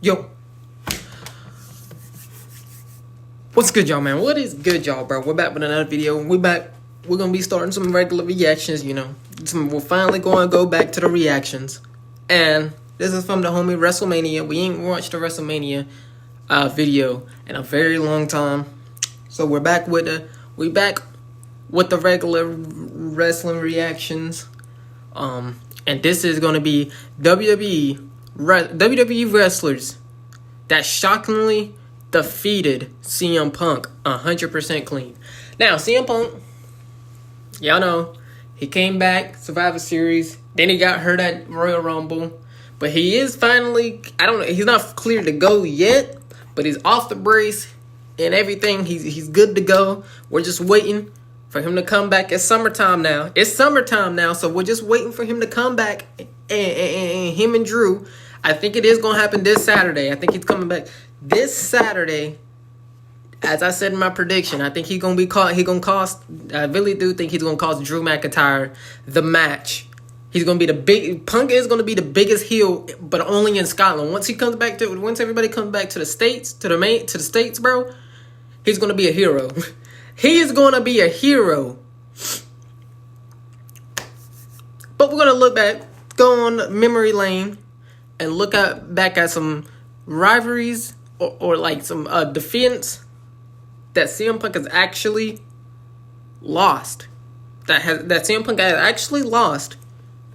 Yo. What's good, y'all, man? What is good, y'all, bro? We're back with another video. We're going to be starting some regular reactions, you know. We're finally going to go back to the reactions. And this is from the homie WrestleMania. We ain't watched the WrestleMania video in a very long time. So we're back with the regular wrestling reactions. And this is going to be WWE wrestlers that shockingly defeated CM Punk 100% clean. Now, CM Punk, y'all know, he came back, Survivor Series, then he got hurt at Royal Rumble, but he is finally, he's not cleared to go yet, but he's off the brace and everything. He's good to go. We're just waiting for him to come back. It's summertime now. So we're just waiting for him to come back, and him and Drew, I think it is going to happen this Saturday. I think he's coming back this Saturday. As I said in my prediction, I think he's going to be caught. I really do think he's going to cost Drew McIntyre the match. He's going to be Punk is going to be the biggest heel, but only in Scotland. Once everybody comes back to the States, to the States, bro, he's going to be a hero. He is going to be a hero. But we're going to look back, go on memory lane, and look back at some rivalries or like some defense that CM Punk has actually lost. That CM Punk has actually lost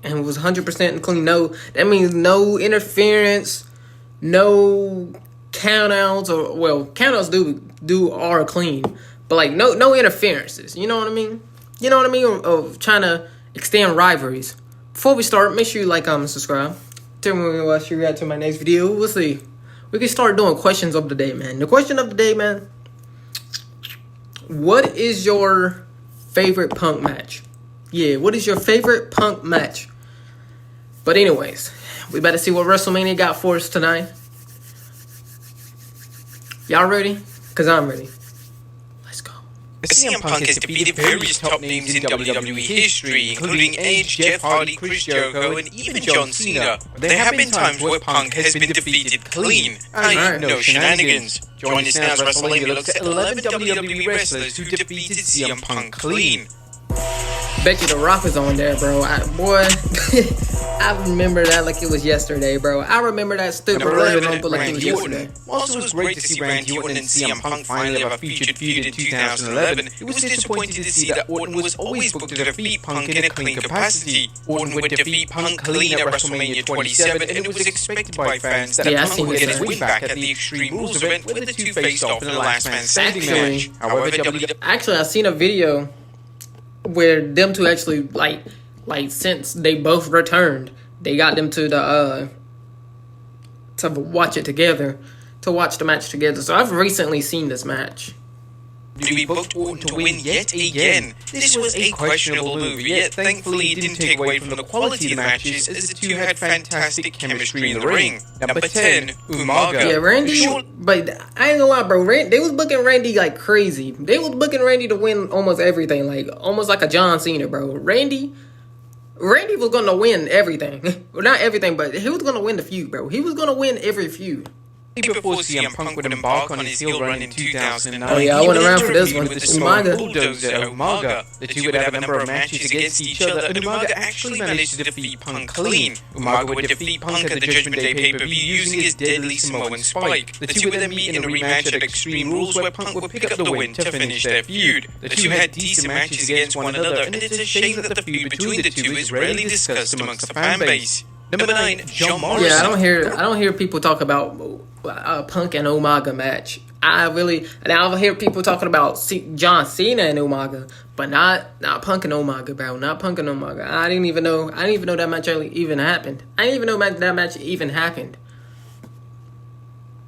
and was 100% clean. No, that means no interference, no countouts, countouts are clean, but like no interferences. You know what I mean? Of trying to extend rivalries. Before we start, make sure you like, comment, subscribe. Tell me when you watch you react to my next video. We'll see. We can start doing questions of the day, man. The question of the day, man. What is your favorite Punk match? Yeah, what is your favorite Punk match? But anyways, we better see what WrestleMania got for us tonight. Y'all ready? Because I'm ready. Let's go. CM Punk has defeated various top names in WWE history, including Edge, Jeff Hardy, Chris Jericho, and even John Cena. There have been times where Punk has been defeated clean, i.e. no shenanigans. Join us now as WrestleMania looks at 11 WWE wrestlers who defeated CM Punk clean. Bet you The Rock is on there, bro. I remember that like it was yesterday, bro. I remember that stupid Royal Rumble like it was yesterday. Whilst it was great to see Randy Orton and CM Punk finally have a featured feud in 2011, it was disappointing to see that Orton was always booked to defeat Punk in a clean capacity. Orton would defeat Punk clean at WrestleMania 27, and it was expected by fans that Punk would get his win back at the Extreme Rules event where the two faced off in a last man standing match. However, Actually, I seen a video where them two actually like since they both returned, they got them to watch the match together. So I've recently seen this match. To be booked Orton to win yet again. This was a questionable move, yet thankfully it didn't take away from the quality of the matches, as the two had fantastic chemistry in the ring. Number 10, Umaga. Yeah, Randy, but I ain't gonna lie, bro. They was booking Randy like crazy. They was booking Randy to win almost everything, almost like a John Cena, bro. Randy was gonna win everything. Well, not everything, but he was gonna win the feud, bro. He was gonna win every feud. Before CM Punk would embark on his heel run in 2009, oh yeah, I went around for this one. With the Umaga bulldozer Umaga. The two would have a number of matches against each other, and Umaga actually managed to defeat Punk clean. Umaga would defeat Punk at the Judgment Day pay-per-view using his deadly Samoan spike. The two would then meet in a rematch at Extreme Rules where Punk would pick up the win to finish their feud. The two had decent matches against one another, and it's a shame that the feud between the two is rarely discussed amongst the fan base. Number 9, John Morrison. Yeah, I don't hear people talk about Punk and Umaga match. I'll hear people talking about John Cena and Umaga, but not Punk and Umaga, bro. Not Punk and Umaga. I didn't even know that match even happened. I didn't even know that match even happened.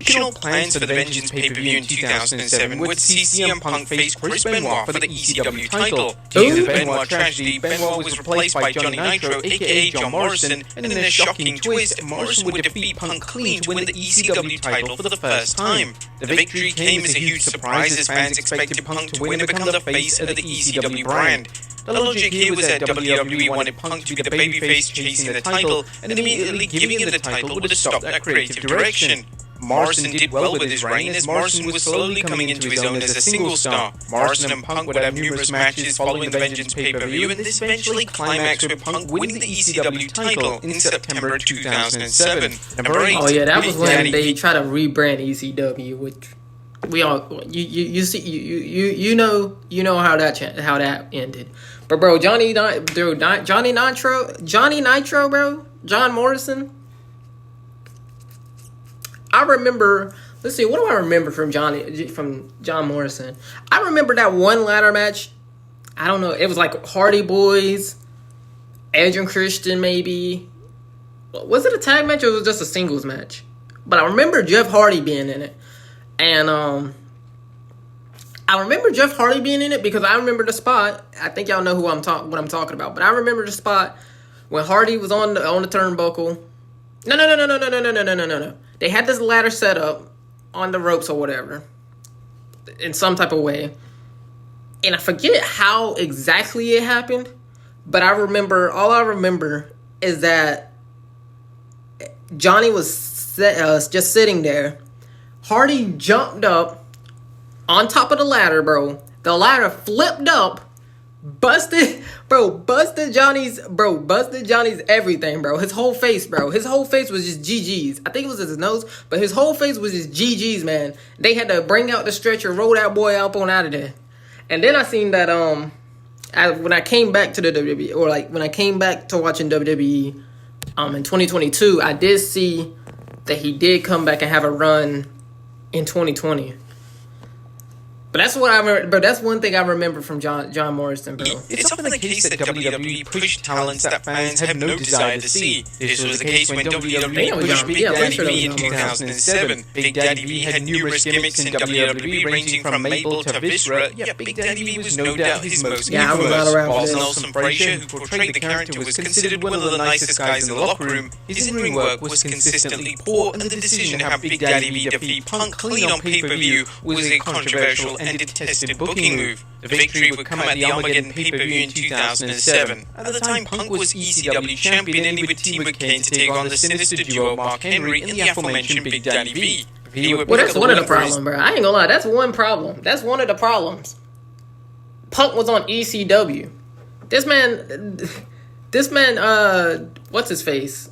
Original plans for the Vengeance pay-per-view in 2007 were to see CM Punk face Chris Benoit for the ECW title. Due to the Benoit tragedy, Benoit was replaced by Johnny Nitro, aka John Morrison, and in a shocking twist, Morrison would defeat Punk clean to win the ECW title for the first time. The victory came as a huge surprise as fans expected Punk to win and become the face of the ECW brand. The logic here was that WWE wanted Punk to be the babyface chasing the title, and immediately giving him the title would have stopped that creative direction. Morrison did well with his reign, as Morrison was slowly coming into his own as a single star. Morrison and Punk would have numerous matches following the Vengeance pay-per-view, and this eventually climaxed with Punk winning the ECW title in September 2007. Number 8. Oh yeah, that was when they tried to rebrand ECW, which we all you see you know how that ended. But bro, Johnny Nitro, bro, John Morrison. I remember. Let's see, what do I remember from John Morrison? I remember that one ladder match. I don't know. It was like Hardy Boys, Edge and Christian, maybe. Was it a tag match or was it just a singles match? But I remember Jeff Hardy being in it, and I remember Jeff Hardy being in it because I remember the spot. I think y'all know what I'm talking about. But I remember the spot when Hardy was on the turnbuckle. No. They had this ladder set up on the ropes or whatever, in some type of way, and I forget how exactly it happened. But all I remember is that Johnny was just sitting there. Hardy jumped up on top of the ladder, bro. The ladder flipped up, busted Johnny's everything, bro. His whole face, bro. His whole face was just GG's. I think it was his nose, but his whole face was just GG's, man. They had to bring out the stretcher, roll that boy up on out of there. And then I seen that when I came back to the WWE, or like when I came back to watching WWE in 2022, I did see that he did come back and have a run in 2020. But that's what I remember. But that's one thing I remember from John Morrison, bro. It's often the case that WWE pushed talents that fans have no desire to see. This was the case when WWE pushed Big Daddy V in 2007. Big Daddy V had numerous gimmicks in WWE, ranging from Mabel to Viscera. Yet Big Daddy V was no doubt his most infamous. Whilst Nelson Frazier, who portrayed the character, was considered one of the nicest guys in the locker room, his in-ring work was consistently poor, and the decision to have Big Daddy V defeat Punk clean on pay-per-view was a controversial and detested booking move. The victory would come at the Armageddon pay-per-view in 2007. At the time, Punk was ECW champion, and he would team with Kane to take on the sinister duo Mark Henry and the aforementioned Big Daddy V. Well, that's one of the problems, bro. I ain't gonna lie, that's one problem. That's one of the problems. Punk was on ECW. This man, what's his face?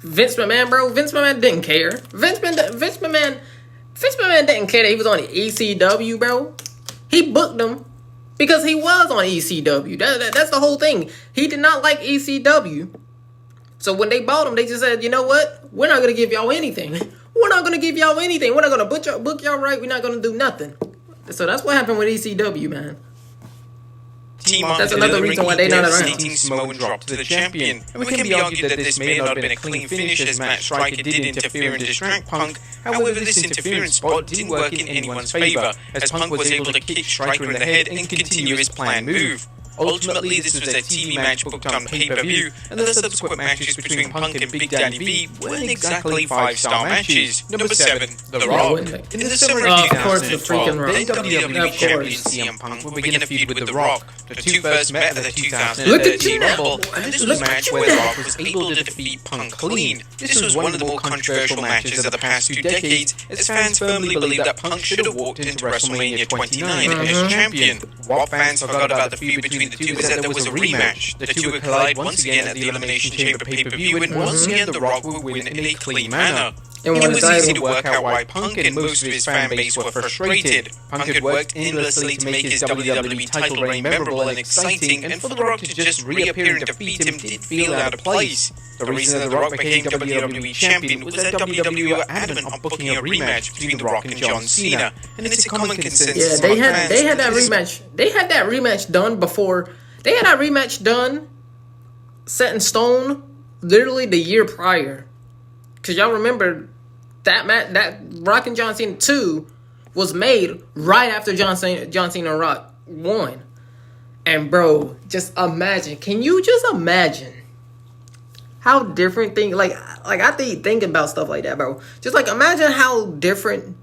Vince McMahon, bro. Vince McMahon didn't care. Vince McMahon didn't care that he was on ECW, bro. He booked him because he was on ECW. That's the whole thing. He did not like ECW. So when they bought him, they just said, you know what? We're not going to give y'all anything. We're not going to give y'all anything. We're not going to book y'all right. We're not going to do nothing. So that's what happened with ECW, man. That's another reason why they're not around. Samoan drop to the champion, and it can be argued that this may not have been a clean finish, as Matt Striker did interfere and distract Punk. However, this interference spot didn't work in anyone's favour, as Punk was able to kick Striker in the head and continue his planned move. Ultimately, this was a TV match booked on pay-per-view, and the subsequent matches between Punk and Big Daddy V weren't exactly 5-star matches. Number 7, The Rock. In the summer of 2012, then WWE champion CM Punk would begin a feud with The Rock. The two first met at the 2013 Rumble, and this was a match where The Rock was able to defeat Punk clean. This was one of the more controversial matches of the past 2 decades, as fans firmly believe that Punk should have walked into WrestleMania 29 as champion. What fans forgot about the feud between the two is that there was a rematch. The two would collide once again at the Elimination Chamber pay-per-view, and once again The Rock would win in a clean manner. It was easy to work out why Punk and most of his fan base were frustrated. Punk had worked endlessly to make his WWE title reign memorable and exciting, and for The Rock to just reappear and defeat him did feel out of place. The reason that The Rock became WWE champion was that WWE were adamant on booking a rematch between The Rock and John Cena, and it's a common consensus. Yeah, they had that rematch. They had that rematch done before. They had that rematch done, set in stone, literally the year prior. Cause y'all remember that Rock and John Cena 2 was made right after John Cena and Rock won. And bro, just imagine. Can you just imagine how different things like I think about stuff like that, bro. Just like imagine how different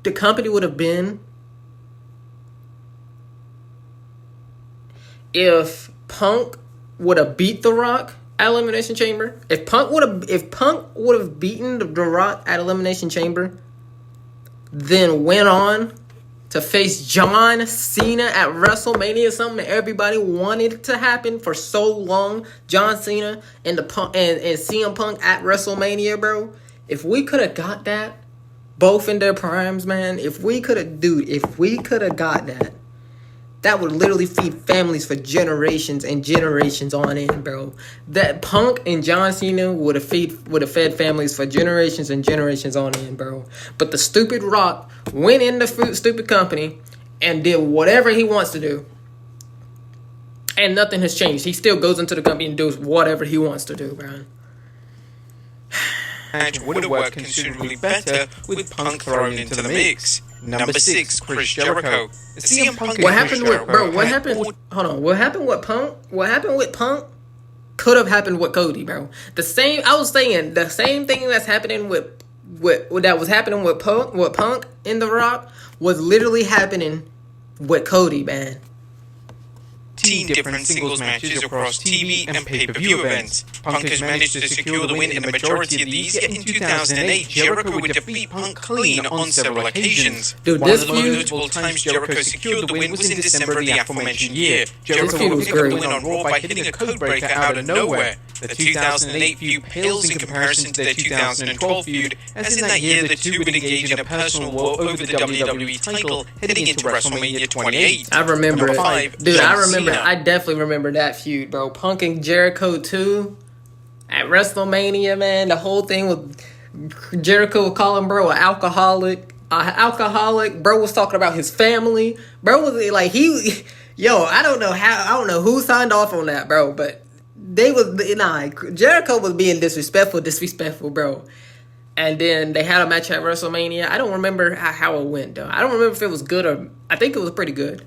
the company would have been if Punk would have beat The Rock at Elimination Chamber. If Punk would have beaten The Rock at Elimination Chamber, then went on to face John Cena at WrestleMania, something that everybody wanted to happen for so long. John Cena and CM Punk at WrestleMania, bro. If we could have got that, both in their primes, man. If we could have got that, that would literally feed families for generations and generations on end, bro. That Punk and John Cena would have fed families for generations and generations on end, bro. But the stupid Rock went in the stupid company and did whatever he wants to do. And nothing has changed. He still goes into the company and does whatever he wants to do, bro. Match would have worked considerably better with Punk thrown into the mix. Number 6, Chris Jericho. CM Punk. What happened with bro? What happened? Hold on. What happened with Punk? What happened with Punk could have happened with Cody, bro. The same. I was saying the same thing that's happening with that was happening with Punk in The Rock was literally happening with Cody, man. 15 different singles matches across TV and pay-per-view events. Punk has managed to secure the win in the majority of these, yet in 2008, Jericho would defeat Punk clean on several occasions. Dude, One of the most notable times Jericho secured the win was in December of the aforementioned year. Jericho would pick up the win on Raw by hitting a codebreaker out of nowhere. The 2008 feud pales in comparison to their 2012 feud, as in that year the two would engage in a personal war over the WWE title heading into WrestleMania 28. I remember Number it. 5, Dude, John I remember. Cena. I definitely remember that feud, bro. Punk and Jericho 2 at WrestleMania, man. The whole thing with Jericho calling bro an alcoholic. Bro was talking about his family. Bro was like I don't know who signed off on that, bro. But Jericho was being disrespectful, bro. And then they had a match at WrestleMania. I don't remember how it went, though. I don't remember if it was good or... I think it was pretty good.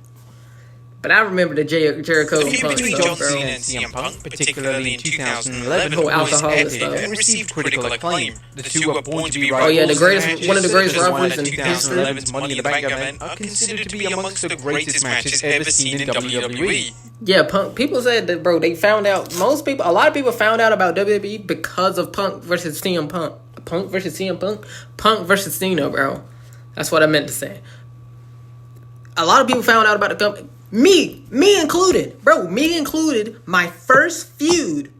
But I remember the Jericho The feud Punk between stuff, John bro. Cena and CM Punk, particularly in 2011, The whole was alcoholic epic stuff. and received critical acclaim. The two were born to be Oh, rivals. yeah, one of the greatest matches, rivalries as in one at 2011's Money in the Bank event, are considered to be amongst the greatest matches ever seen in WWE. Yeah, Punk. People said that, bro, they found out... a lot of people found out about WWE because of Punk versus CM Punk. Punk versus CM Punk? Punk versus Cena, bro. That's what I meant to say. A lot of people found out about the company. Me included. Bro, me included. My first feud.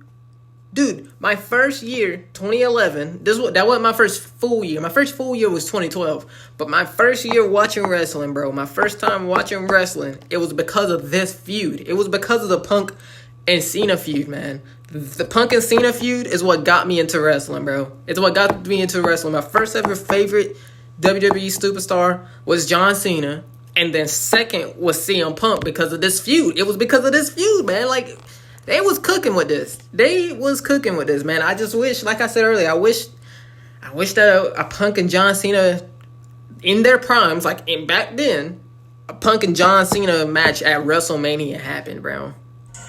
Dude, my first year, 2011. That wasn't my first full year. My first full year was 2012. But my first year watching wrestling, bro. My first time watching wrestling. It was because of this feud. It was because of the Punk and Cena feud, man. The Punk and Cena feud is what got me into wrestling, bro. It's what got me into wrestling. My first ever favorite WWE superstar was John Cena. And then second was CM Punk because of this feud. It was because of this feud, man. Like, they was cooking with this. Man. I just wish, like I said earlier, I wish that a Punk and John Cena in their primes, like back then, a Punk and John Cena match at WrestleMania happened, bro.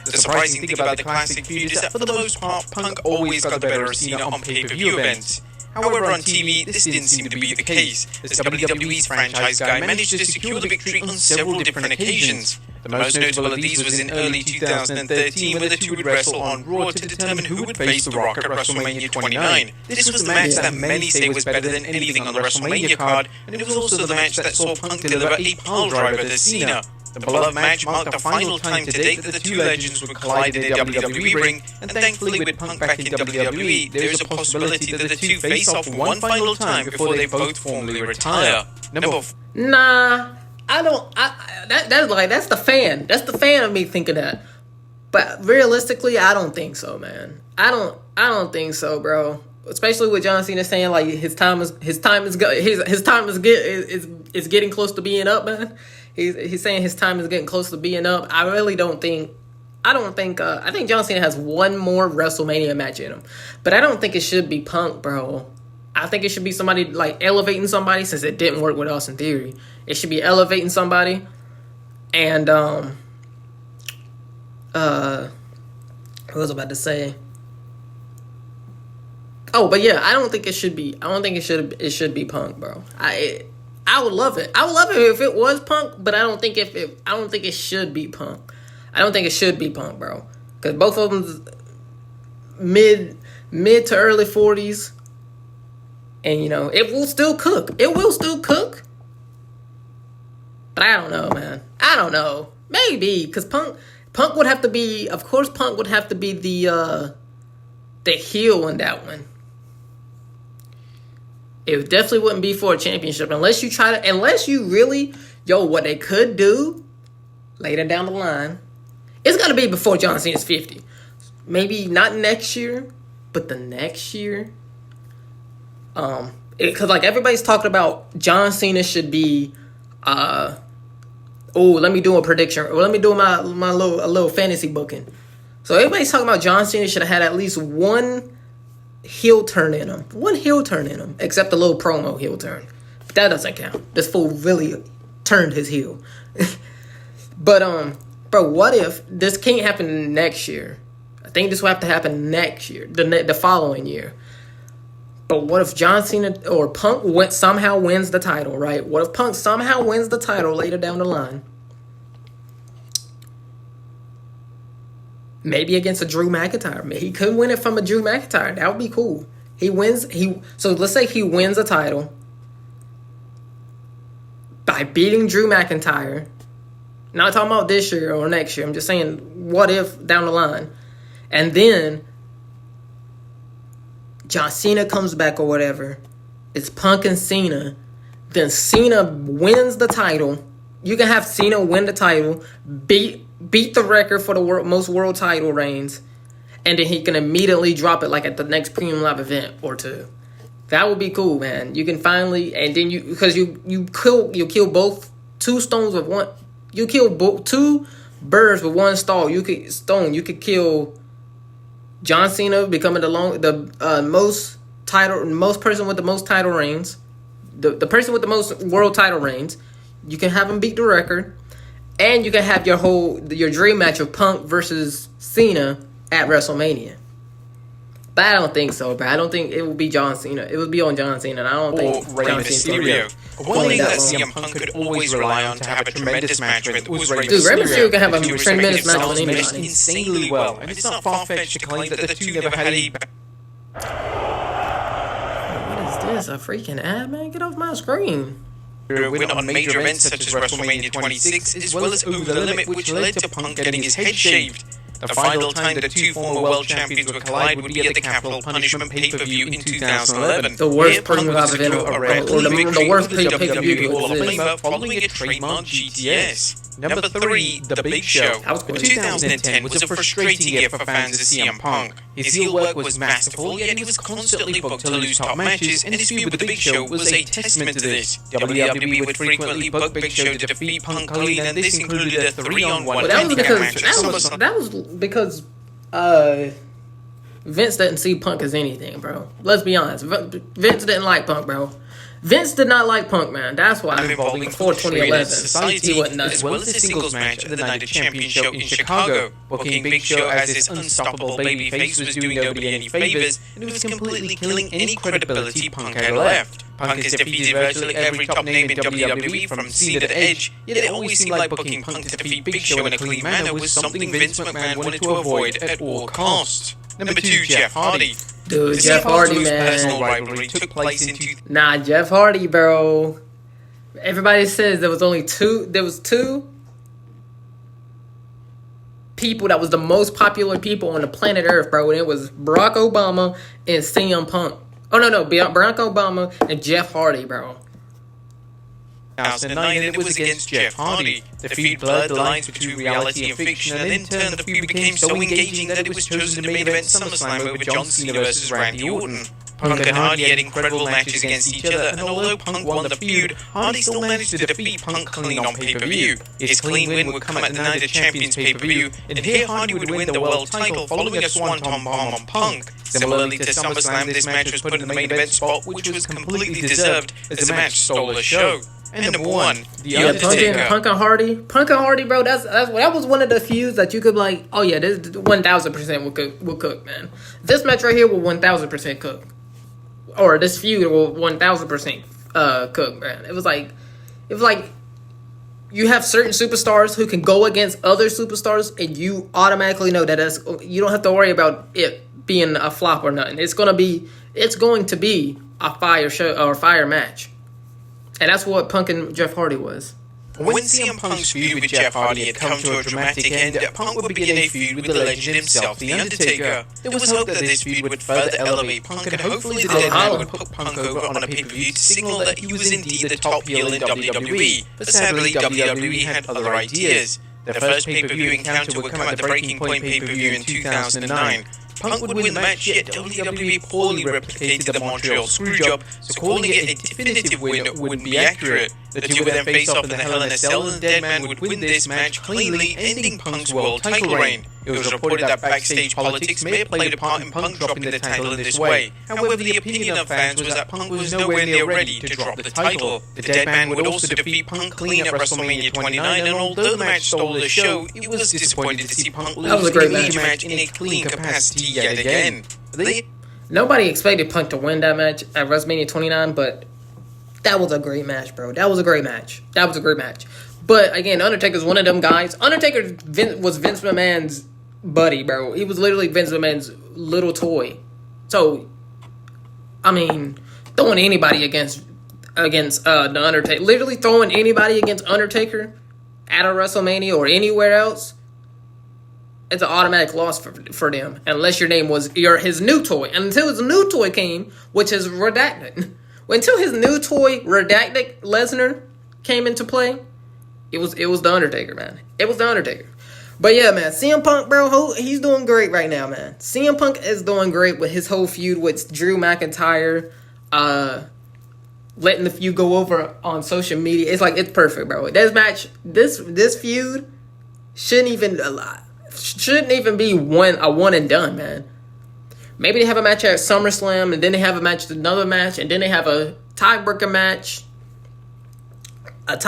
The surprising thing about the classic feud is that for the most part, Punk always got the better of Cena on pay-per-view events. However, on TV, this didn't seem to be the case, as WWE's franchise guy managed to secure the victory on several different occasions. The most notable of these was in early 2013, where the two would wrestle on Raw to determine who would face The Rock at WrestleMania 29. This was the match that many say was better than anything on the WrestleMania card, and it was also the match that saw Punk deliver a piledriver to Cena. The beloved match marked the final time to date that the two legends would collide in a WWE ring, and thankfully with Punk back in WWE, there is a possibility that the two face off one final time before they both formally retire. Nah, I don't. That's the fan. That's the fan of me thinking that. But realistically, I don't think so, man. I don't think so, bro. Especially with John Cena saying like his time is getting close to being up, man. He's saying his time is getting close to being up. I think John Cena has one more WrestleMania match in him. But I don't think it should be Punk, bro. I think it should be somebody, like, elevating somebody, since it didn't work with Austin Theory. It should be elevating somebody. And, what was I about to say? Oh, but yeah, I don't think it should be be Punk, bro. I would love it. I would love it if it was Punk, but I don't think it should be Punk. I don't think it should be Punk, bro. Because both of them, mid to early 40s. And, you know, it will still cook. It will still cook. But I don't know, man. I don't know. Maybe, because Punk would have to be, of course, Punk would have to be the heel in that one. It definitely wouldn't be for a championship unless you really, what they could do later down the line, it's going to be before John Cena's 50. Maybe not next year, but the next year. Because like everybody's talking about John Cena should be, let me do a prediction. Or let me do my little fantasy booking. So everybody's talking about John Cena should have had at least one heel turn in him. One heel turn in him. Except the little promo heel turn. But that doesn't count. This fool really turned his heel. But, bro, what if this can't happen next year? I think this will have to happen next year. The following year. But what if John Cena or Punk somehow wins the title, right? What if Punk somehow wins the title later down the line? Maybe against a Drew McIntyre. He could win it from a Drew McIntyre. That would be cool. So let's say he wins a title by beating Drew McIntyre. Not talking about this year or next year. I'm just saying, what if down the line? And then John Cena comes back or whatever. It's Punk and Cena. Then Cena wins the title. You can have Cena win the title, beat the record for the most world title reigns, and then he can immediately drop it like at the next Premium Live event or two. That would be cool, man. You can finally, and then you kill both two stones with one. You kill two birds with one stone. You could kill John Cena becoming the most person with the most title reigns, the person with the most world title reigns. You can have him beat the record, and you can have your dream match of Punk versus Cena at WrestleMania. But I don't think so, bro. I don't think it will be John Cena. It would be on John Cena, and I don't think Rey John Mysterio. One thing that CM Punk could always rely on to have a tremendous match with was Rey Mysterio. Dude, Rey Mysterio can have a tremendous match with anybody. anybody. Insanely well, and it's not far-fetched to claim that the two never had a... What is this? A freaking ad, man? Get off my screen. Win on major events such as WrestleMania 26, as well as Over the Limit, which led to Punk getting his head shaved. The final time the two former world champions would collide would be at the Capital Punishment pay-per-view in 2011. The worst Premium Live event, or the worst pay-per-view Hall of Famer following a trademark GTS. Number 3, The Big Show. 2010 was a frustrating year for fans of CM Punk. His heel work was masterful, yet he was constantly booked to lose top matches, and his feud with The Big Show was a testament to this. WWE would frequently book Big Show to defeat Punk clean, and this included a 3-on-1 handicap match. That was because Vince didn't see Punk as anything, bro. Let's be honest. Vince didn't like Punk, bro. Vince did not like Punk, man. That's why before 2011, he wasn't nuts. As well as a singles match at the Night of Champions show in Chicago. Booking Big Show as this unstoppable babyface was doing nobody any favors, and it was completely killing any credibility Punk had left. Punk has defeated virtually every top name in WWE from Cena to Edge, yet it always seemed like booking Punk to defeat Big Show in a clean manner was something Vince McMahon wanted to avoid at all costs. Number 2, Jeff Hardy. Dude, Jeff Hardy, man. Personal rivalry took place in Nah, Jeff Hardy, bro. Everybody says there was two people that was the most popular people on the planet Earth, bro. And it was Barack Obama and CM Punk. Oh, no. Barack Obama and Jeff Hardy, bro. 2009, and it was against Jeff Hardy. The feud blurred the lines between reality and fiction, and in turn the feud became so engaging that it was chosen to main event SummerSlam over John Cena versus Randy Orton. Punk and Hardy had incredible matches against each other, and although Punk won the feud, Hardy still managed to defeat Punk clean on pay-per-view. His clean win would come at the Night of Champions pay-per-view, and here Hardy would win the world title following a swanton bomb on Punk. Similarly to SummerSlam, this match was put in the main event spot, which was completely deserved, as the match stole the show. And number 1, The Undertaker. Punk and Hardy, bro. That was one of the feuds that you could be like, oh yeah, this 1000% will cook, man. This match right here will 1000% cook, or this feud will 1000% cook, man. It was like you have certain superstars who can go against other superstars, and you automatically know that you don't have to worry about it being a flop or nothing. It's going to be a fire show or a fire match. And that's what Punk and Jeff Hardy was. When CM Punk's feud with Jeff Hardy had come to a dramatic end, Punk would begin a feud with the legend himself, The Undertaker. There was hope that this feud would further elevate Punk, and hopefully the Dead Man would put Punk over on a pay-per-view to signal that he was indeed the top heel in WWE. But sadly, WWE had other ideas. Their first pay-per-view encounter would come at the Breaking Point pay-per-view in 2009. Punk would win the match, yet WWE poorly replicated the Montreal Screwjob, so calling it a definitive win wouldn't be accurate. The two would then face off in the Hell in a Cell, and the Dead Man would win this match cleanly, ending Punk's world title reign. It was reported that backstage politics may have played a part in Punk dropping the title in this way. However, the opinion of fans was that Punk was nowhere near ready to drop the title. The Dead Man would also defeat Punk clean at WrestleMania 29, and although the match stole the show, it was disappointing to see Punk lose a huge match in a clean capacity yet again. Nobody expected Punk to win that match at WrestleMania 29, but that was a great match, bro. That was a great match. But again, Undertaker's one of them guys. Undertaker was Vince McMahon's buddy, bro. He was literally Vince McMahon's little toy. So, I mean, throwing anybody against the Undertaker, literally throwing anybody against Undertaker at a WrestleMania or anywhere else, it's an automatic loss for them, unless your name was his new toy. And until his new toy came, which is redacted. Until his new toy, redacted Lesnar, came into play, it was the Undertaker, man. It was the Undertaker. But yeah, man, CM Punk, bro, he's doing great right now, man. CM Punk is doing great with his whole feud with Drew McIntyre, letting the feud go over on social media. It's like, it's perfect, bro. This feud shouldn't even be a one and done, man. Maybe they have a match at SummerSlam, and then they have a match, another match, and then they have a tiebreaker match, and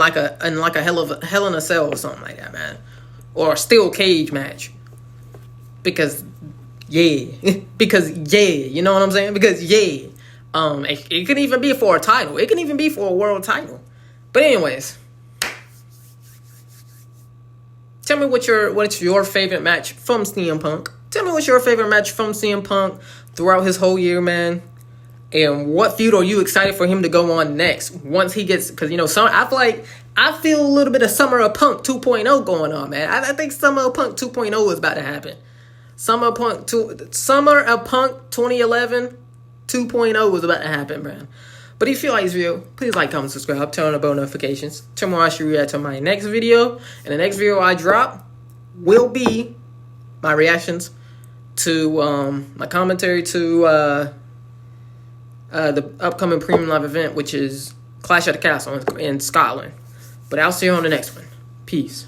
like a Hell in a Cell or something like that, man, or a steel cage match. Because you know what I'm saying? Because it can even be for a title. It can even be for a world title. But anyways, tell me what's your favorite match from CM Punk. Tell me what's your favorite match from CM Punk throughout his whole year, man. And what feud are you excited for him to go on next once he gets... Because, I feel a little bit of Summer of Punk 2.0 going on, man. I think Summer of Punk 2.0 is about to happen. Summer of Punk 2011 2.0 is about to happen, man. But if you like this video, please like, comment, subscribe, turn on the bell notifications. Tomorrow I should react to my next video. And the next video I drop will be my reactions to my commentary to the upcoming Premium Live event, which is Clash at the Castle in Scotland. But I'll see you on the next one. Peace.